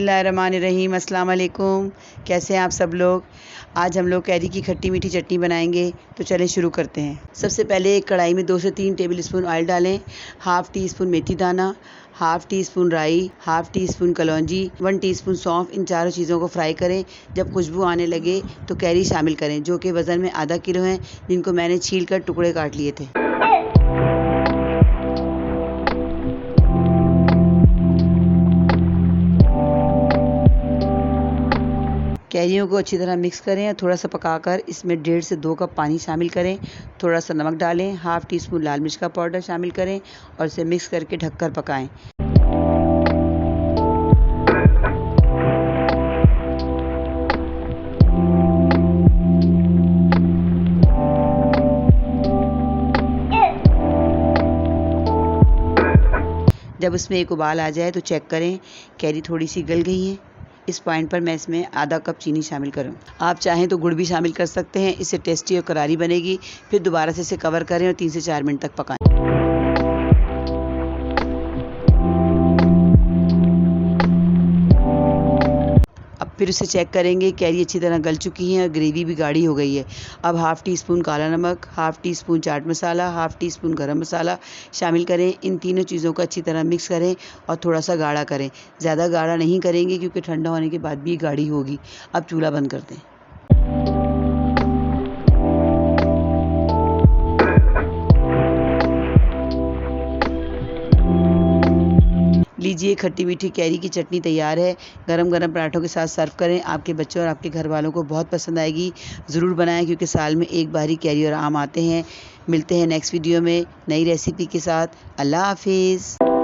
बिस्मिल्लाहिर्रहमानिर्रहीम। अस्सलाम वालेकुम। कैसे हैं आप सब लोग। आज हम लोग कैरी की खट्टी मीठी चटनी बनाएंगे, तो चलें शुरू करते हैं। सबसे पहले एक कढ़ाई में 2 से 3 टेबल स्पून ऑयल डालें। हाफ़ टी स्पून मेथी दाना, हाफ़ टी स्पून राई, हाफ़ टी स्पून कलौंजी, 1 टीस्पून सौंफ। इन चारों चीज़ों को फ्राई करें। जब खुशबू आने लगे तो कैरी शामिल करें, जो कि वज़न में आधा किलो हैं, जिनको मैंने छील कर टुकड़े काट लिए थे। कैरियों को अच्छी तरह मिक्स करें और थोड़ा सा पकाकर इसमें 1.5 से 2 कप पानी शामिल करें। थोड़ा सा नमक डालें, हाफ़ टी स्पून लाल मिर्च का पाउडर शामिल करें और इसे मिक्स करके ढककर पकाएं। जब उसमें एक उबाल आ जाए तो चेक करें कैरी थोड़ी सी गल गई है। इस पॉइंट पर मैं इसमें आधा कप चीनी शामिल करूँ। आप चाहें तो गुड़ भी शामिल कर सकते हैं, इससे टेस्टी और करारी बनेगी। फिर दोबारा से इसे कवर करें और 3 से 4 मिनट तक पकाएं। अब फिर उसे चेक करेंगे, कैरी अच्छी तरह गल चुकी है और ग्रेवी भी गाढ़ी हो गई है। अब हाफ़ टी स्पून काला नमक, half tea spoon chaat masala, half tea spoon गरम मसाला शामिल करें। इन तीनों चीज़ों को अच्छी तरह मिक्स करें और थोड़ा सा गाढ़ा करें। ज़्यादा गाढ़ा नहीं करेंगे क्योंकि ठंडा होने के बाद भी ये गाढ़ी होगी। अब चूल्हा बंद कर दें। लीजिए, खट्टी मीठी कैरी की चटनी तैयार है। गरम गरम पराठों के साथ सर्व करें। आपके बच्चों और आपके घर वालों को बहुत पसंद आएगी। ज़रूर बनाएं क्योंकि साल में एक बार ही कैरी और आम आते हैं। मिलते हैं नेक्स्ट वीडियो में नई रेसिपी के साथ। अल्लाह हाफिज़।